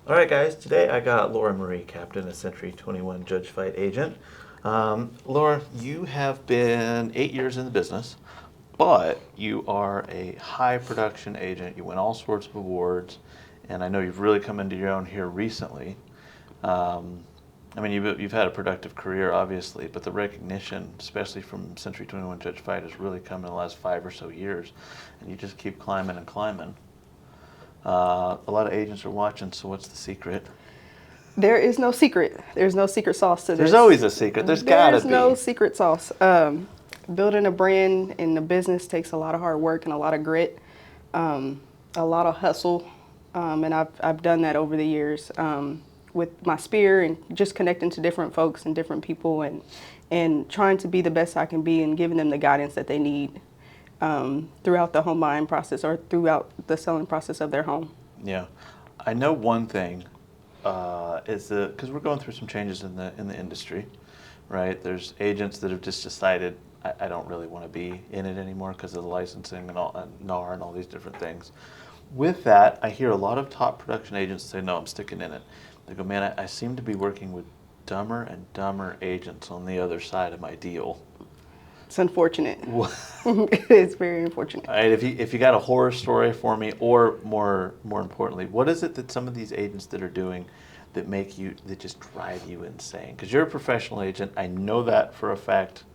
All right, guys. Today I got Laura Marie Captin, a Century 21 Judge Fight agent. Laura, you have been 8 years in the business, but you are a high production agent. You win all sorts of awards, and I know you've really come into your own here recently. You've had a productive career, obviously, but the recognition, especially from Century 21 Judge Fight, has really come in the last 5 or so years, and you just keep climbing and climbing. A lot of agents are watching, so what's the secret? There is no secret. There's no secret sauce to this. There's always a secret. There's gotta be. There's no secret sauce. Building a brand in the business takes a lot of hard work and a lot of grit, a lot of hustle, and I've done that over the years with my spear and just connecting to different folks and different people and trying to be the best I can be and giving them the guidance that they need throughout the home buying process or throughout the selling process of their home. Yeah, I know one thing is because we're going through some changes in the industry, right? There's agents that have just decided I don't really want to be in it anymore because of the licensing and all and NAR and all these different things. With that, I hear a lot of top production agents say, "No, I'm sticking in it." They go, "Man, I seem to be working with dumber and dumber agents on the other side of my deal." It's unfortunate. It's very unfortunate. All right, if you got a horror story for me, or more importantly, what is it that some of these agents that are doing that just drive you insane? Because you're a professional agent, I know that for a fact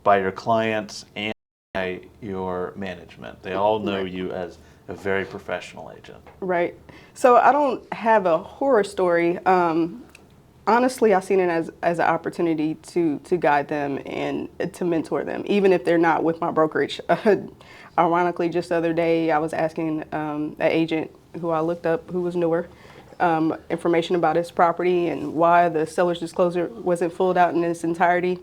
by your clients and by your management. They all know you as a very professional agent. Right. So I don't have a horror story. Honestly, I've seen it as an opportunity to guide them and to mentor them, even if they're not with my brokerage. Ironically, just the other day, I was asking an agent who I looked up, who was newer, information about his property and why the seller's disclosure wasn't filled out in its entirety.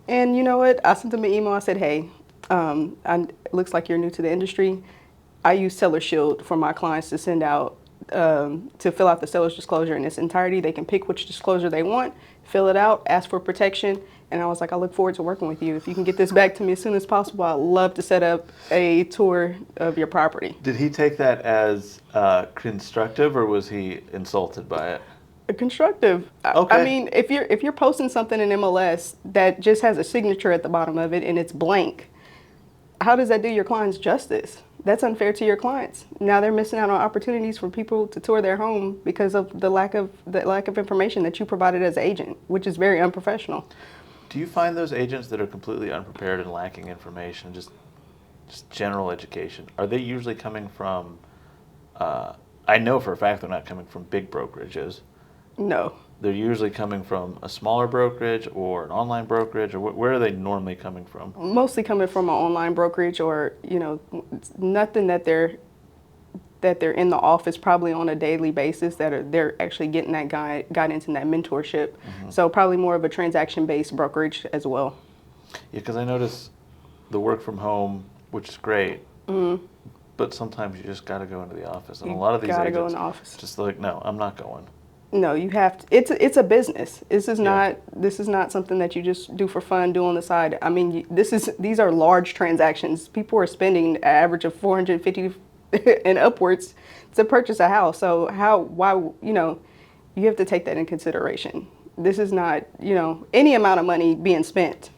And you know what? I sent them an email. I said, "Hey, it looks like you're new to the industry. I use Seller Shield for my clients to send out to fill out the seller's disclosure in its entirety. They can pick which disclosure they want, fill it out, ask for protection." And I was like, "I look forward to working with you. If you can get this back to me as soon as possible, I'd love to set up a tour of your property." Did he take that as constructive, or was he insulted by it? Constructive. Okay. I mean, if you're posting something in MLS that just has a signature at the bottom of it and it's blank, how does that do your clients justice? That's unfair to your clients. Now they're missing out on opportunities for people to tour their home because of the lack of information that you provided as an agent, which is very unprofessional. Do you find those agents that are completely unprepared and lacking information, just general education, are they usually coming from, I know for a fact they're not coming from big brokerages. No. They're usually coming from a smaller brokerage or an online brokerage, or where are they normally coming from? Mostly coming from an online brokerage, or nothing that they're in the office probably on a daily basis they're actually getting that guidance and that mentorship. Mm-hmm. So probably more of a transaction-based brokerage as well. Yeah, because I notice the work from home, which is great, mm-hmm. but sometimes you just got to go into the office, and a lot of these agents go in the office. Just like, "No, I'm not going." No, you have to. It's a business. This is not something that you just do for fun, do on the side. I mean, these are large transactions. People are spending an average of $450 and upwards to purchase a house. So why you have to take that in consideration. This is not any amount of money being spent,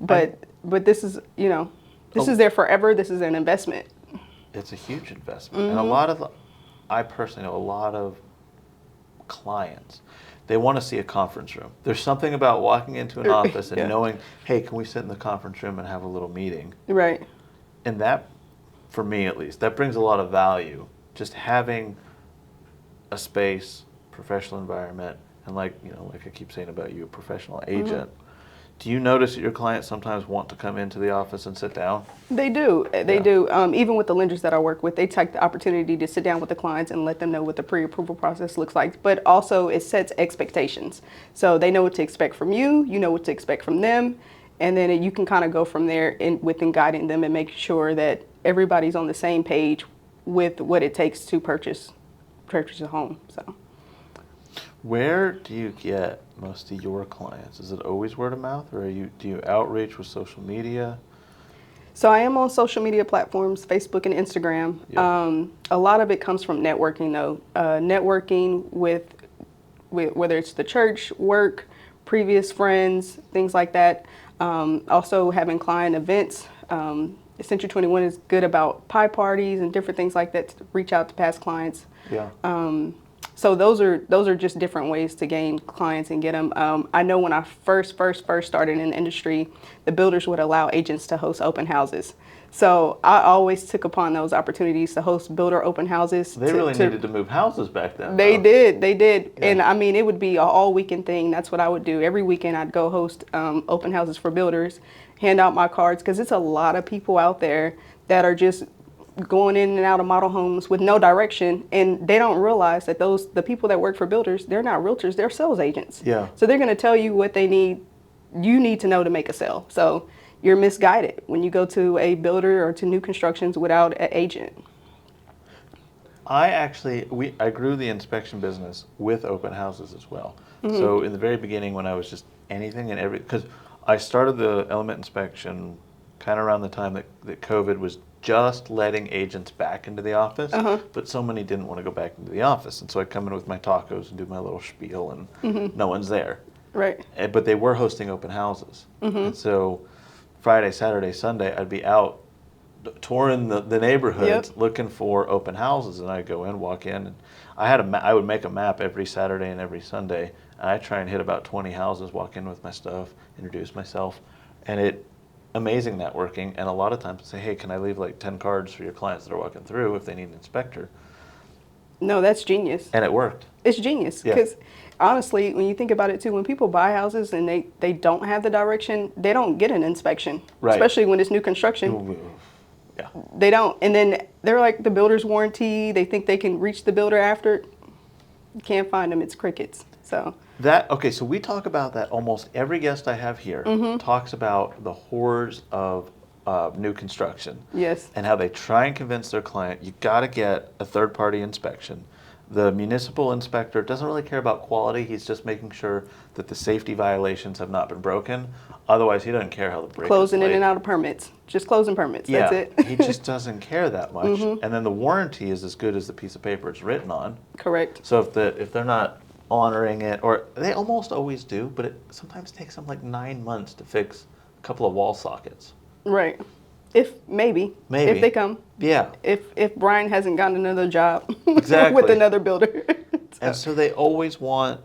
but this is this is there forever. This is an investment. It's a huge investment, mm-hmm. and I personally know a lot of clients, they want to see a conference room. There's something about walking into an office and knowing, "Hey, can we sit in the conference room and have a little meeting?" Right. And that, for me at least, that brings a lot of value. Just having a space, professional environment, and like I keep saying about you, a professional agent. Mm-hmm. Do you notice that your clients sometimes want to come into the office and sit down? They do. They do. Even with the lenders that I work with, they take the opportunity to sit down with the clients and let them know what the pre-approval process looks like. But also it sets expectations. So they know what to expect from you, you know what to expect from them, and then you can kind of go from there within guiding them and make sure that everybody's on the same page with what it takes to purchase a home. So. Where do you get most of your clients? Is it always word of mouth, or do you outreach with social media? So I am on social media platforms, Facebook and Instagram. Yeah. A lot of it comes from networking, though. Networking with whether it's the church, work, previous friends, things like that. Also having client events. Century 21 is good about pie parties and different things like that to reach out to past clients. Yeah. So those are just different ways to gain clients and get them. I know when I first started in the industry, the builders would allow agents to host open houses. So I always took upon those opportunities to host builder open houses. They really needed to move houses back then. They did. Yeah. And I mean, it would be an all weekend thing. That's what I would do. Every weekend I'd go host open houses for builders, hand out my cards, because it's a lot of people out there that are just going in and out of model homes with no direction, and they don't realize that the people that work for builders, they're not realtors, they're sales agents. Yeah. So they're going to tell you what you need to know to make a sale. So you're misguided when you go to a builder or to new constructions without an agent. I grew the inspection business with open houses as well. So in the very beginning, when I was just anything and because I started the element inspection kind of around the time that COVID was just letting agents back into the office, but so many didn't want to go back into the office. And so I'd come in with my tacos and do my little spiel, and no one's there. Right. But they were hosting open houses. And so Friday, Saturday, Sunday, I'd be out touring the neighborhoods looking for open houses. And I'd go in, walk in, and I would make a map every Saturday and every Sunday. And I'd try and hit about 20 houses, walk in with my stuff, introduce myself. And amazing networking, and a lot of times say, hey, can I leave like 10 cards for your clients that are walking through if they need an inspector? No, that's genius. And it worked. It's genius, because honestly, when you think about it too, when people buy houses and they don't have the direction, they don't get an inspection, especially when it's new construction. Yeah. They don't. And then they're like the builder's warranty. They think they can reach the builder after. You can't find them. It's crickets. So so we talk about that. Almost every guest I have here talks about the horrors of new construction. Yes. And how they try and convince their client, you got to get a third-party inspection. The municipal inspector doesn't really care about quality. He's just making sure that the safety violations have not been broken. Otherwise, he doesn't care how the break closing is in and out of permits. Just closing permits. Yeah, That's it. he just doesn't care that much. And then the warranty is as good as the piece of paper it's written on. Correct. So if they're not honoring it, or they almost always do, but it sometimes takes them like 9 months to fix a couple of wall sockets. Right. Maybe if they come. Yeah. If Brian hasn't gotten another job Exactly. with another builder. And so they always want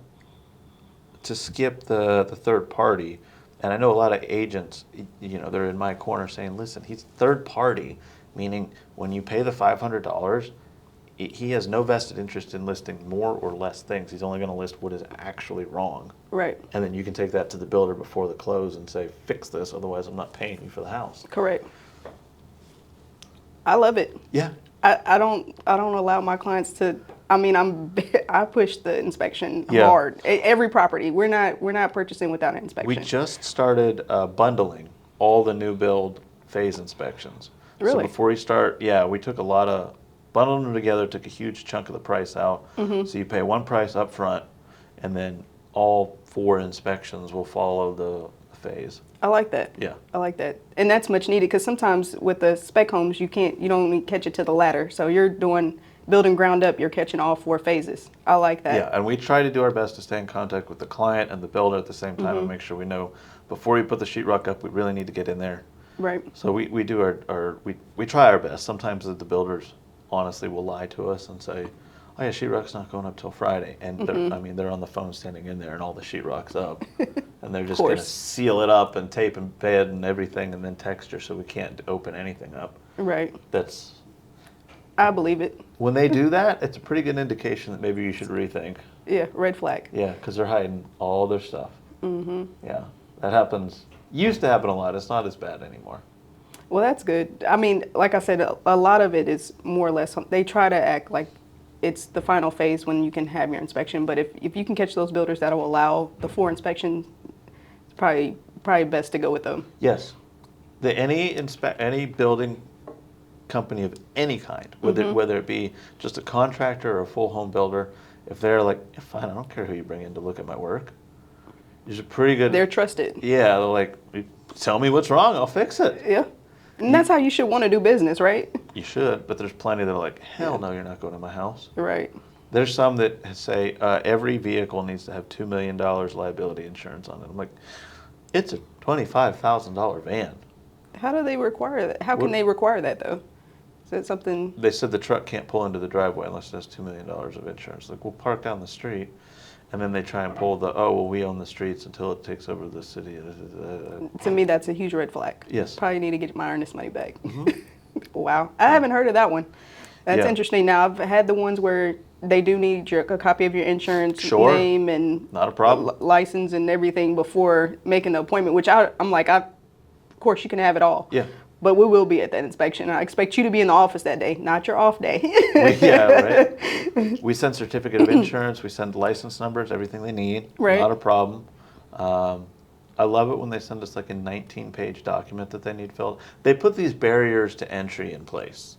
to skip the third party. And I know a lot of agents, they're in my corner saying, listen, he's third party, meaning when you pay the $500, he has no vested interest in listing more or less things. He's only going to list what is actually wrong. Right. And then you can take that to the builder before the close and say, fix this, otherwise I'm not paying you for the house. Correct. I love it. Yeah. I don't allow my clients to. I push the inspection hard. Every property. We're not purchasing without an inspection. We just started bundling all the new build phase inspections. Really? So before you start, we took bundled them together, took a huge chunk of the price out. So you pay one price up front, and then all 4 inspections will follow the phase. I like that. Yeah. I like that. And that's much needed, because sometimes with the spec homes, you don't even catch it to the ladder. So you're doing building ground up, you're catching all 4 phases. I like that. Yeah, and we try to do our best to stay in contact with the client and the builder at the same time and make sure we know before we put the sheetrock up, we really need to get in there. Right. So we do we try our best. Sometimes the builders honestly will lie to us and say, oh yeah, sheetrock's not going up till Friday. And they're on the phone standing in there and all the sheetrock's up. And they're just going to seal it up and tape and bed and everything and then texture, so we can't open anything up. Right. I believe it. When they do that, it's a pretty good indication that maybe you should rethink. Yeah, red flag. Yeah, because they're hiding all their stuff. Yeah, that happens. Used to happen a lot. It's not as bad anymore. Well, that's good. I mean, like I said, a lot of it is more or less, they try to act like it's the final phase when you can have your inspection. But if you can catch those builders that will allow the 4 inspections, it's probably best to go with them. Yes. Any building company of any kind, whether it be just a contractor or a full home builder, if they're like, yeah, fine, I don't care who you bring in to look at my work. You're pretty good. They're trusted. Yeah, they're like, tell me what's wrong, I'll fix it. Yeah. And that's how you should want to do business, right? You should, but there's plenty that are like, hell no, you're not going to my house. Right. There's some that say every vehicle needs to have $2 million liability insurance on it. I'm like, it's a $25,000 van. How do they require that? How can they require that, though? Is that something? They said the truck can't pull into the driveway unless it has $2 million of insurance. Like, we'll park down the street, and then they try and pull we own the streets until it takes over the city. To me, that's a huge red flag. Yes. Probably need to get my earnest money back. Wow. I haven't heard of that one. That's interesting. Now, I've had the ones where they do need a copy of your insurance name and not a problem. License and everything before making the appointment, which I'm like, of course, you can have it all. Yeah. But we will be at that inspection. I expect you to be in the office that day, not your off day. Yeah, right. We send certificate of insurance. We send license numbers, everything they need. Right. Not a problem. I love it when they send us like a 19-page document that they need filled. They put these barriers to entry in place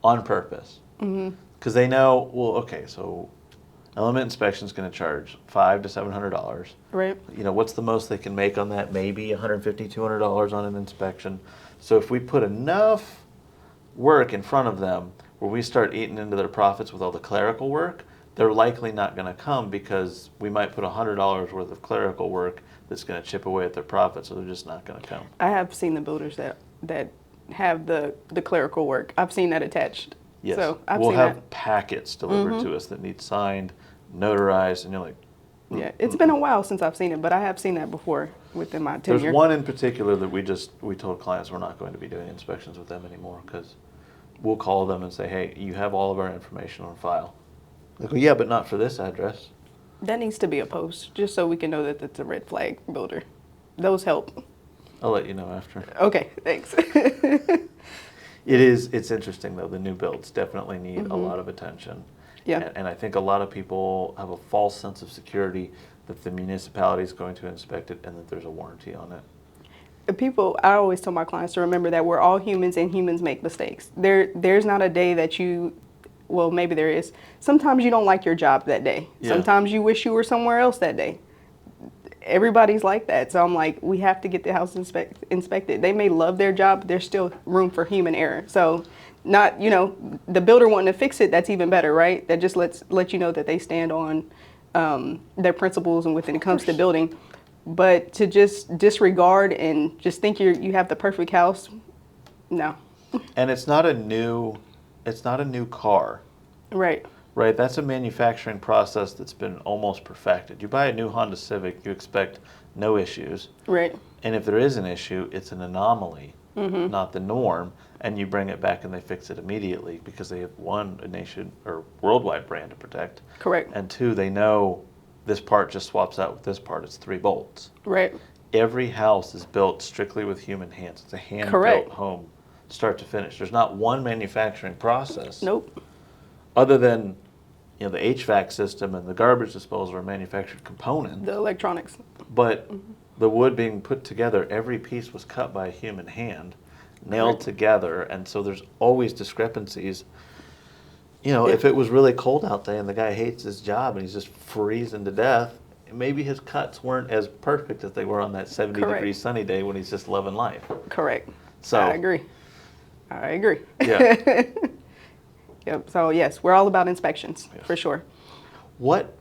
on purpose. Because they know, well, okay, so element inspection is going to charge $500 to $700. Right. You know, what's the most they can make on that? Maybe $150, $200 on an inspection. So if we put enough work in front of them where we start eating into their profits with all the clerical work, they're likely not going to come because we might put $100 worth of clerical work that's going to chip away at their profit, so they're just not going to come. I have seen the builders that have the clerical work. I've seen that attached. Yes. So we'll have packets delivered to us that need signed, notarized, and you're like, yeah, it's been a while since I've seen it, but I have seen that before within my tenure. There's one in particular that we told clients we're not going to be doing inspections with them anymore because we'll call them and say, hey, you have all of our information on file. They go, yeah, but not for this address. That needs to be a post, just so we can know that it's a red flag builder. Those help. I'll let you know after. Okay, thanks. It's interesting though. The new builds definitely need a lot of attention. Yeah. And I think a lot of people have a false sense of security that the municipality is going to inspect it and that there's a warranty on it. I always tell my clients to remember that we're all humans and humans make mistakes. There's not a day that well, maybe there is. Sometimes you don't like your job that day. Yeah. Sometimes you wish you were somewhere else that day. Everybody's like that. So I'm like, we have to get the house inspected. They may love their job, but there's still room for human error. So not, the builder wanting to fix it, that's even better, right? That just let you know that they stand on their principles and when it comes to building. But to just disregard and just think you have the perfect house, no. And it's not a new car. Right. Right, that's a manufacturing process that's been almost perfected. You buy a new Honda Civic, you expect no issues. Right. And if there is an issue, it's an anomaly, not the norm, and you bring it back and they fix it immediately because they have one, a nation or worldwide brand to protect. Correct. And two, they know this part just swaps out with this part. It's 3 bolts. Right. Every house is built strictly with human hands. It's a hand-built home, start to finish. There's not one manufacturing process. Nope. Other than, the HVAC system and the garbage disposal are manufactured components. The electronics. But the wood being put together, every piece was cut by a human hand, nailed together, and so there's always discrepancies. If it was really cold out there and the guy hates his job and he's just freezing to death, maybe his cuts weren't as perfect as they were on that 70-degree sunny day when he's just loving life. Correct. So I agree. Yeah. Yep. So yes, we're all about inspections for sure. What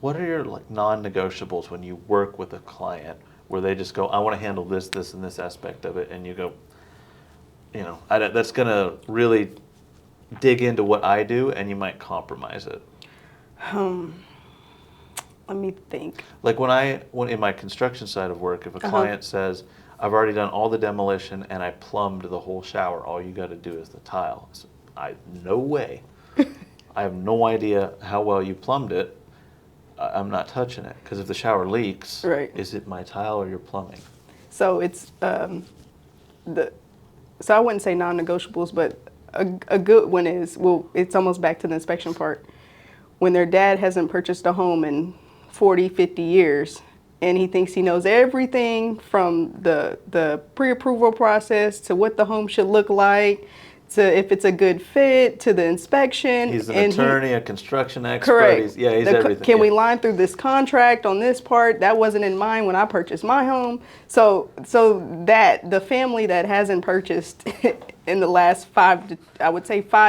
are your non-negotiables when you work with a client where they just go, I want to handle this, this, and this aspect of it, and you go, that's going to really dig into what I do, and you might compromise it. Let me think. Like when in my construction side of work, if a client says, I've already done all the demolition and I plumbed the whole shower, all you got to do is the tile. So, no way. I have no idea how well you plumbed it. I'm not touching it because if the shower leaks, is it my tile or your plumbing? So it's so I wouldn't say non-negotiables, but a good one is, it's almost back to the inspection part. When their dad hasn't purchased a home in 40, 50 years and he thinks he knows everything from the pre-approval process to what the home should look like to if it's a good fit, to the inspection. He's an attorney, a construction expert. Correct. He's everything. Can we line through this contract on this part? That wasn't in mind when I purchased my home. So that the family that hasn't purchased in the last 5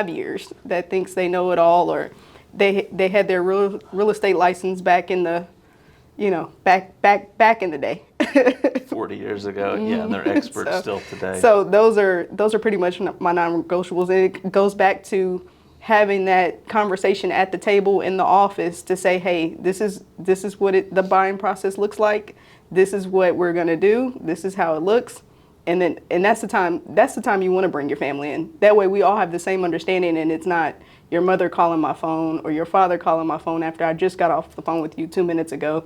years, that thinks they know it all, or they had their real estate license back in the, back in the day. 40 years ago, yeah, and they're experts still today. So those are pretty much my non-negotiables. And it goes back to having that conversation at the table in the office to say, hey, this is what the buying process looks like. This is what we're gonna do. This is how it looks. And that's the time you want to bring your family in. That way we all have the same understanding, and it's not your mother calling my phone or your father calling my phone after I just got off the phone with you 2 minutes ago.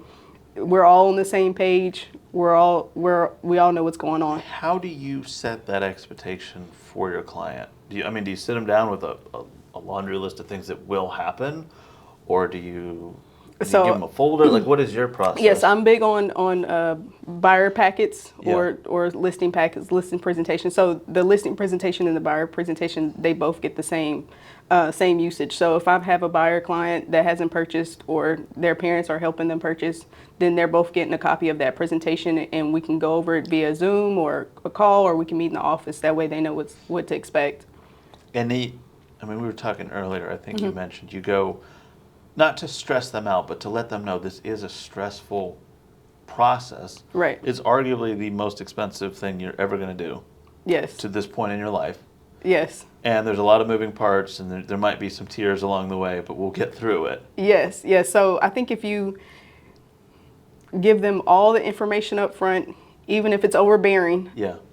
We're all on the same page. We all know what's going on. How do you set that expectation for your client? Do you sit them down with a laundry list of things that will happen, or do you give them a folder? Like, what is your process? Yes, I'm big on buyer packets or listing packets, listing presentation. So the listing presentation and the buyer presentation, they both get the same usage. So if I have a buyer client that hasn't purchased, or their parents are helping them purchase, then they're both getting a copy of that presentation, and we can go over it via Zoom or a call, or we can meet in the office. That way they know what to expect. And we were talking earlier, I think you mentioned you go, not to stress them out, but to let them know this is a stressful process. Right. It's arguably the most expensive thing you're ever going to do. Yes. To this point in your life. Yes. And there's a lot of moving parts, and there might be some tears along the way, but we'll get through it. Yes. So I think if you give them all the information up front, even if it's overbearing,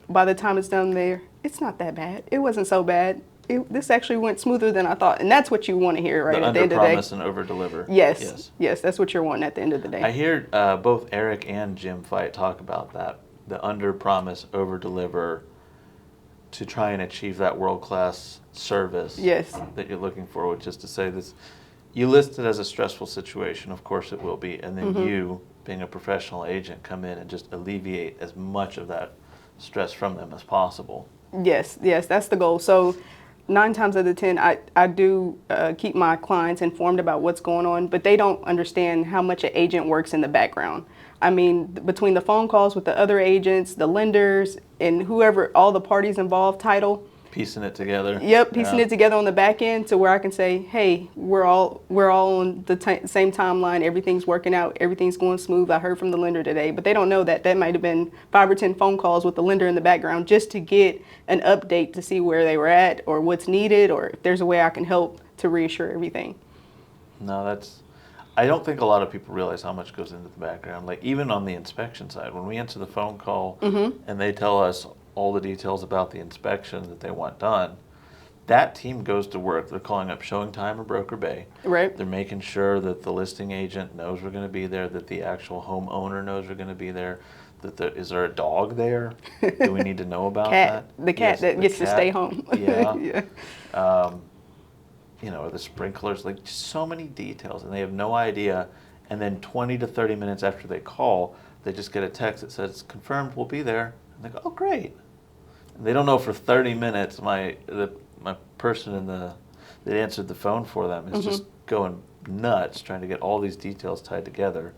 by the time it's done there, it's not that bad. It wasn't so bad. This actually went smoother than I thought. And that's what you want to hear, right? At the end of the day. Under-promise and over-deliver. Yes, that's what you're wanting at the end of the day. I hear both Eric and Jim Fight talk about that, the under-promise, over-deliver, to try and achieve that world-class service that you're looking for, which is to say this, you list it as a stressful situation, of course it will be, and then you, being a professional agent, come in and just alleviate as much of that stress from them as possible. Yes, that's the goal. So 9 times out of 10, I do keep my clients informed about what's going on, but they don't understand how much an agent works in the background. I mean, between the phone calls with the other agents, the lenders, and whoever, all the parties involved, title. Piecing it together. Yep, piecing it together on the back end to where I can say, hey, we're all on the same timeline. Everything's working out. Everything's going smooth. I heard from the lender today. But they don't know that might have been 5 or 10 phone calls with the lender in the background just to get an update to see where they were at or what's needed, or if there's a way I can help to reassure everything. No, I don't think a lot of people realize how much goes into the background. Like, even on the inspection side, when we answer the phone call and they tell us all the details about the inspection that they want done, that team goes to work. They're calling up Showing Time or Broker Bay. Right. They're making sure that the listing agent knows we're going to be there, that the actual homeowner knows we're going to be there, is there a dog there? Do we need to know about that? The cat that gets to stay home. Yeah. Are the sprinklers, like, just so many details, and they have no idea. And then 20 to 30 minutes after they call, they just get a text that says, confirmed, we'll be there. And they go, oh, great. And they don't know for 30 minutes my person that answered the phone for them is just going nuts trying to get all these details tied together.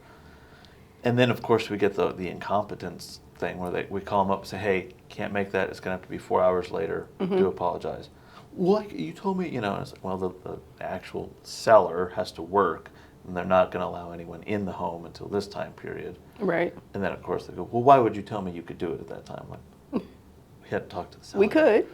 And then, of course, we get the incompetence thing where we call them up and say, hey, can't make that. It's going to have to be 4 hours later. Do apologize. Well, you told me, and it's like, well, the actual seller has to work, and they're not going to allow anyone in the home until this time period. Right. And then, of course, they go, well, why would you tell me you could do it at that time? Like, we had to talk to the seller. We could,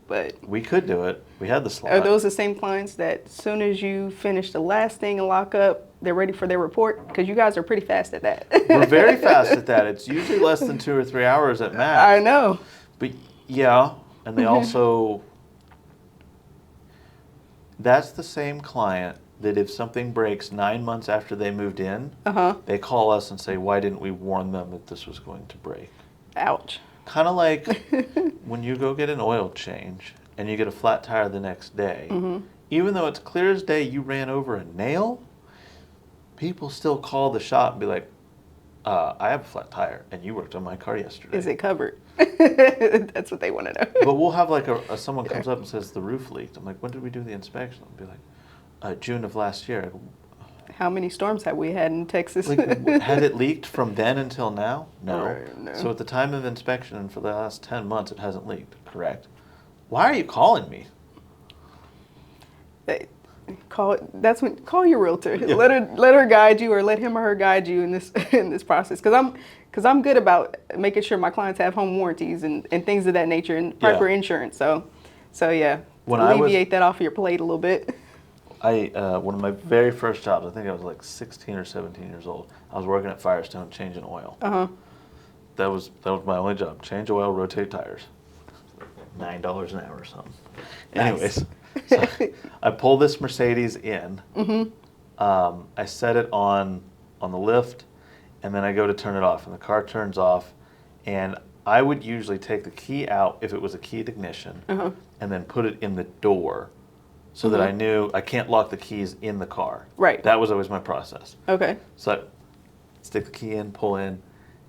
but... We could do it. We had the slot. Are those the same clients that as soon as you finish the last thing and lock up, they're ready for their report? Because you guys are pretty fast at that. We're very fast at that. It's usually less than 2 or 3 hours at max. I know. But, yeah, and they also... That's the same client that if something breaks 9 months after they moved in, they call us and say, why didn't we warn them that this was going to break? Ouch. Kind of like when you go get an oil change and you get a flat tire the next day, even though it's clear as day you ran over a nail, people still call the shop and be like, I have a flat tire, and you worked on my car yesterday. Is it covered? That's what they want to know. But we'll have like someone comes up and says the roof leaked. I'm like, when did we do the inspection? I'll be like, June of last year. How many storms have we had in Texas? Like, had it leaked from then until now? No. Right, no. So at the time of inspection and for the last 10 months, it hasn't leaked. Correct. Why are you calling me? Call your realtor. Yeah. Let her guide you, or let him or her guide you in this process. Because I'm good about making sure my clients have home warranties and things of that nature and proper insurance. So yeah, alleviate that off your plate a little bit. One of my very first jobs, I think I was like 16 or 17 years old. I was working at Firestone changing oil. That was my only job. Change oil, rotate tires. $9 an hour or something. Nice. Anyways, so I pull this Mercedes in. I set it on the lift, and then I go to turn it off, and the car turns off. And I would usually take the key out if it was a keyed ignition, and then put it in the door, so that I knew I can't lock the keys in the car. Right. That was always my process. Okay. So I stick the key in, pull in,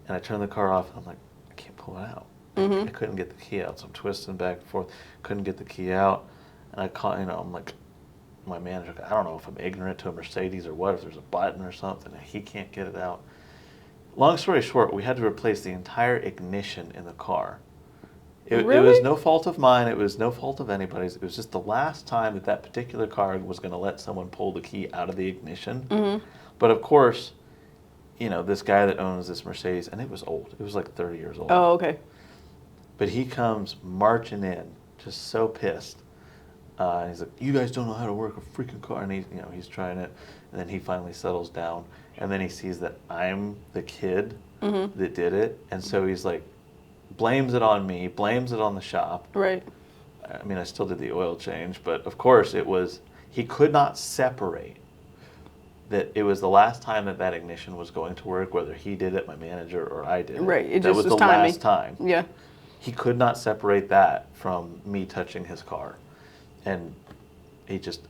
and I turn the car off. And I'm like, I can't pull it out. I couldn't get the key out, so I'm twisting back and forth. Couldn't get the key out, and I call. I'm like, my manager. I don't know if I'm ignorant to a Mercedes or what. If there's a button or something, and he can't get it out. Long story short, we had to replace the entire ignition in the car. It was no fault of mine. It was no fault of anybody's. It was just the last time that particular car was going to let someone pull the key out of the ignition. But of course, this guy that owns this Mercedes, and it was old. It was like 30 years old. Oh, okay. But he comes marching in, just so pissed. And he's like, "You guys don't know how to work a freaking car." And he's trying it. And then he finally settles down. And then he sees that I'm the kid that did it. And so he's like, blames it on me, blames it on the shop. Right. I mean, I still did the oil change, but of course he could not separate that it was the last time that ignition was going to work, whether he did it, my manager, or I did it. Right. It that just was was the timing. last time. Yeah. He could not separate that from me touching his car. And he just,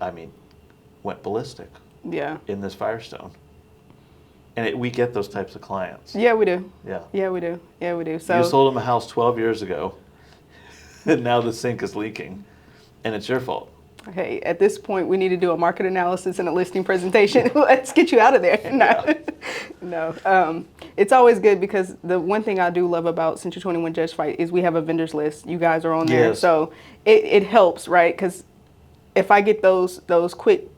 went ballistic. Yeah. In this Firestone. And we get those types of clients. Yeah, we do. Yeah. Yeah, we do. Yeah, we do. So you sold him a house 12 years ago, and now the sink is leaking, and it's your fault. Okay, at this point, we need to do a market analysis and a listing presentation. Let's get you out of there. No. It's always good because the one thing I do love about Century 21 Judge Fight is we have a vendors list. You guys are on there. Yes. So it helps, right? Because if I get those quick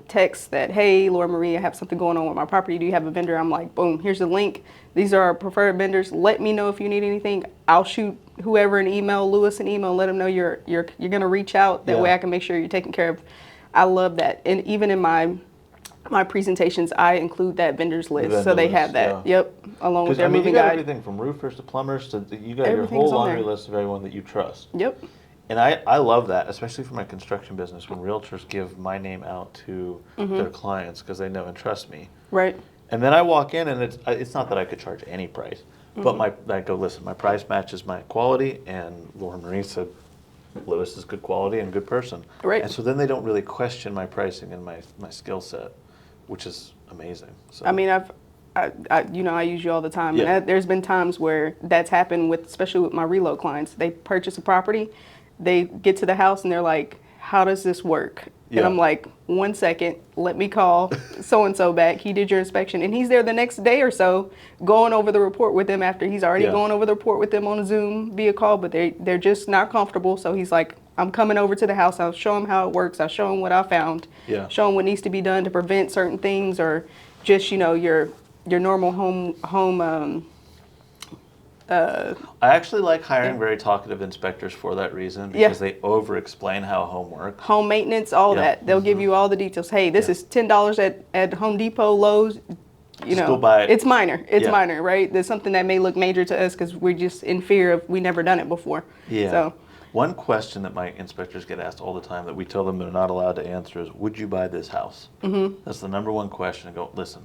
texts that, hey, Laura Marie, I have something going on with my property. Do you have a vendor? I'm like, boom, here's the link. These are our preferred vendors. Let me know if you need anything. I'll shoot whoever an email, Lewis an email, let them know you're going to reach out. That way I can make sure you're taken care of. I love that. And even in my presentations, I include that vendors list. So they have that. Yeah. Yep. Along with their moving you got guide. Everything from roofers to plumbers to you got your Everything's whole on laundry there. list of everyone that you trust. Yep. And I love that, especially for my construction business, when realtors give my name out to their clients because they know and trust me. Right. And then I walk in, and it's not that I could charge any price, but I go, listen, my price matches my quality, and Laura Marie said, Lewis is good quality and good person. Right. And so then they don't really question my pricing and my skill set, which is amazing. So. I mean, I use you all the time. Yeah. And there's been times where that's happened especially with my reload clients. They purchase a property, they get to the house and they're like, how does this work? Yeah. And I'm like, 1 second, let me call so-and-so back. He did your inspection. And he's there the next day or so going over the report with them after he's already going over the report with them on a Zoom via call, but they're just not comfortable. So he's like, I'm coming over to the house. I'll show him how it works. I'll show him what I found. Yeah. Show him what needs to be done to prevent certain things, or just, your normal home I actually like hiring very talkative inspectors for that reason, because they over-explain how home works. Home maintenance, all that. They'll give you all the details. Hey, this is $10 at Home Depot, Lowe's. Go buy it. It's minor. It's minor, right? There's something that may look major to us because we're just in fear of we never done it before. Yeah. So one question that my inspectors get asked all the time that we tell them they're not allowed to answer is, would you buy this house? That's the number one question. I go, listen,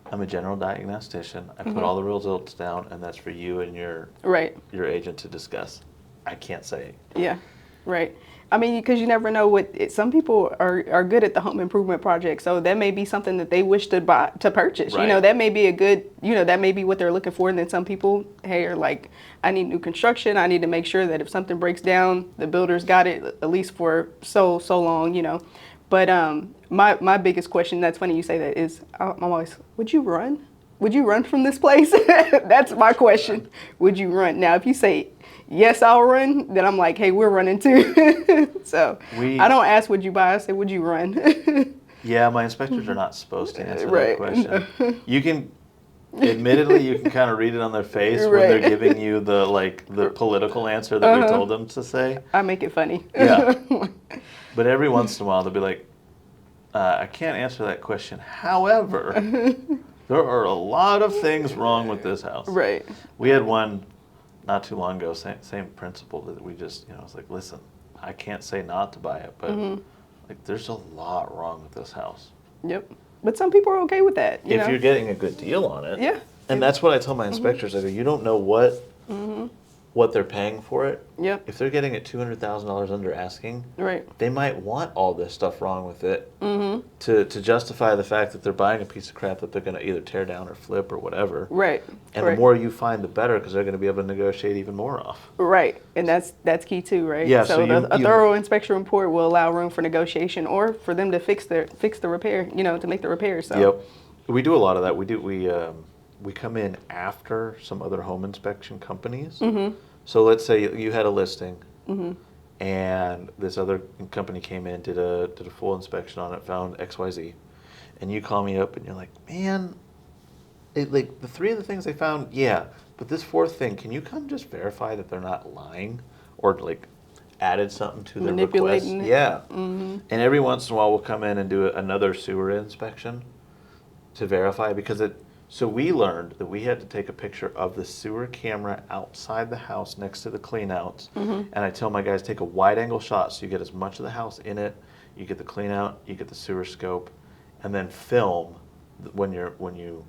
I'm a general diagnostician. I put all the results down, and that's for you and your agent to discuss. I can't say. yeah. Right. I mean, because you never know some people are good at the home improvement project, so that may be something that they wish to purchase. Right. You know, that may be that may be what they're looking for. And then some people, hey, are like, I need new construction. I need to make sure that if something breaks down, the builder's got it at least for so long. You know, but my biggest question. That's funny you say that. Is I'm always, would you run? Would you run from this place? That's my question. Would you run? Now, if you say yes, I'll run, then I'm like, hey, we're running too. So I don't ask, would you buy? I say, would you run? Yeah, my inspectors are not supposed to answer Right. that question. You can, admittedly, you can kind of read it on their face when Right. they're giving you the political answer that we told them to say. I make it funny. Yeah. But every once in a while, they'll be like, I can't answer that question. However, there are a lot of things wrong with this house. Right. We had one not too long ago, same principle that we just, it's like, listen, I can't say not to buy it, but like there's a lot wrong with this house. Yep. But some people are okay with that. You know? You're getting a good deal on it. Yeah. And that's what I tell my inspectors. I go, you don't know what they're paying for it. Yep. If they're getting it $200,000 under asking, Right. they might want all this stuff wrong with it to justify the fact that they're buying a piece of crap that they're going to either tear down or flip or whatever. Right. And right. the more you find, the better, because they're going to be able to negotiate even more off. Right. And that's key too, right? Yeah, So, so a thorough inspection report will allow room for negotiation or for them to fix the repair, to make the repair. So. Yep. We do a lot of that. We come in after some other home inspection companies. So let's say you had a listing, and this other company came in, did a full inspection on it, found XYZ, and you call me up and you're like, man, like the three of the things they found, yeah, but this fourth thing, can you come just verify that they're not lying or like added something to their request? Manipulating it. Yeah. And every once in a while we'll come in and do another sewer inspection to verify, because so we learned that we had to take a picture of the sewer camera outside the house next to the cleanouts. And I tell my guys, take a wide angle shot so you get as much of the house in it, you get the cleanout, you get the sewer scope, and then film when you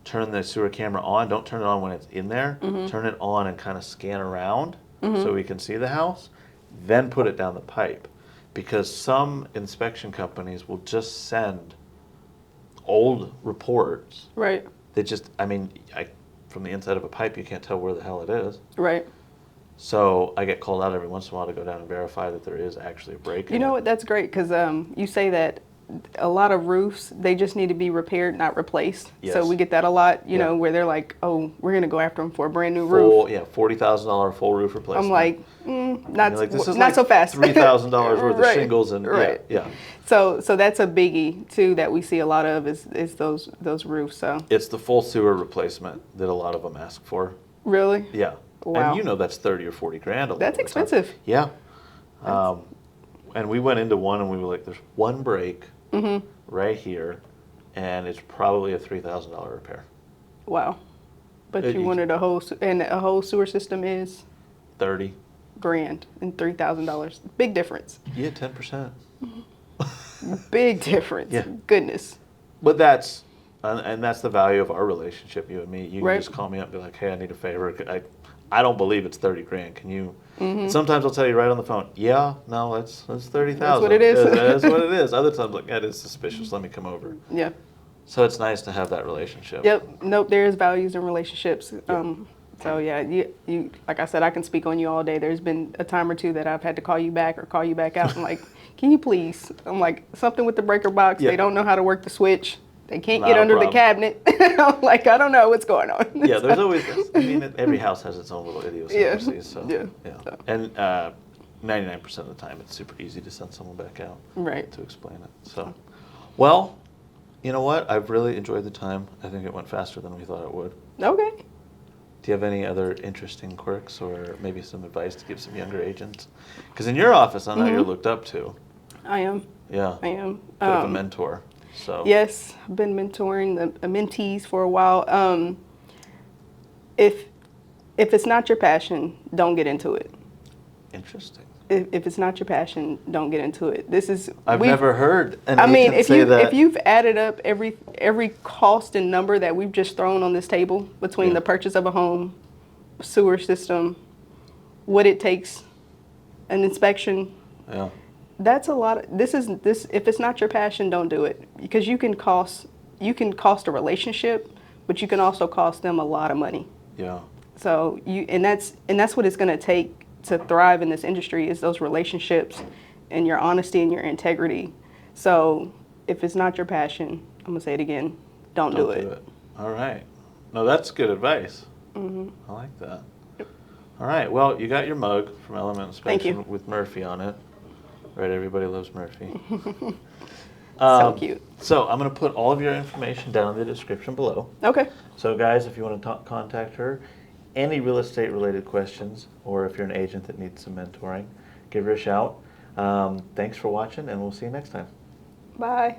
turn the sewer camera on. Don't turn it on when it's in there. Turn it on and kind of scan around so we can see the house. Then put it down the pipe, because some inspection companies will just send old reports. Right. They just, from the inside of a pipe, you can't tell where the hell it is. Right. So I get called out every once in a while to go down and verify that there is actually a break. You know what? That's great, because you say that a lot of roofs, they just need to be repaired, not replaced. Yes. So we get that a lot, you know, where they're like, oh, we're going to go after them for a brand new roof. Yeah, $40,000 full roof replacement. I'm like, not, like, this is not like so fast. $3,000 worth of Right. shingles and yeah. So that's a biggie too that we see a lot of is those roofs. So It's the full sewer replacement that a lot of them ask for. really, Yeah. Wow. And that's 30 or 40 grand. That's expensive. Yeah. And we went into one and we were like, there's one break right here, and it's probably a $3,000 repair. Wow. But you wanted a whole sewer system is 30. grand and $3,000. Big difference. Yeah, 10%. Big difference. Yeah. Goodness. But that's the value of our relationship, you and me. You can Right. just call me up and be like, hey, I need a favor. I don't believe it's 30 grand. Can you? Sometimes I'll tell you right on the phone, yeah, no, that's 30,000. That's what it is. That's what it is. Other times, like, that is suspicious. Let me come over. Yeah. So it's nice to have that relationship. Yep. Nope. There is values in relationships. So yeah, you like I said, I can speak on you all day. There's been a time or two that I've had to call you back or call you back out. I'm like, can you please? I'm like, something with the breaker box. Yeah. They don't know how to work the switch. They can't Not get a under the problem. cabinet. I'm like, I don't know what's going on. Yeah, there's always. Every house has its own little idiosyncrasies. So Yeah. yeah. And 99% of the time, it's super easy to send someone back out. Right. To explain it. So, well, you know what? I've really enjoyed the time. I think it went faster than we thought it would. Okay. Do you have any other interesting quirks or maybe some advice to give some younger agents? Because in your office, I know you're looked up to. I am. Yeah. I am. Bit of a mentor. So. Yes, I've been mentoring the mentees for a while. If it's not your passion, don't get into it. Interesting. If it's not your passion, don't get into it. I've never heard an if say that. if you've added up every cost and number that we've just thrown on this table between the purchase of a home, sewer system, what it takes an inspection. Yeah. That's a lot. This. If it's not your passion, don't do it, because you can cost a relationship, but you can also cost them a lot of money. Yeah. So that's what it's going to take to thrive in this industry, is those relationships and your honesty and your integrity. So if it's not your passion, I'm gonna say it again, don't do it. All right. No, that's good advice. Mm-hmm. I like that. All right. Well, you got your mug from Element Thank Inspection you. with Murphy on it. Right. Everybody loves Murphy. So cute. So I'm going to put all of your information down in the description below. Okay. So guys, if you want to contact her, any real estate related questions, or if you're an agent that needs some mentoring, give her a shout. Thanks for watching, and we'll see you next time. Bye.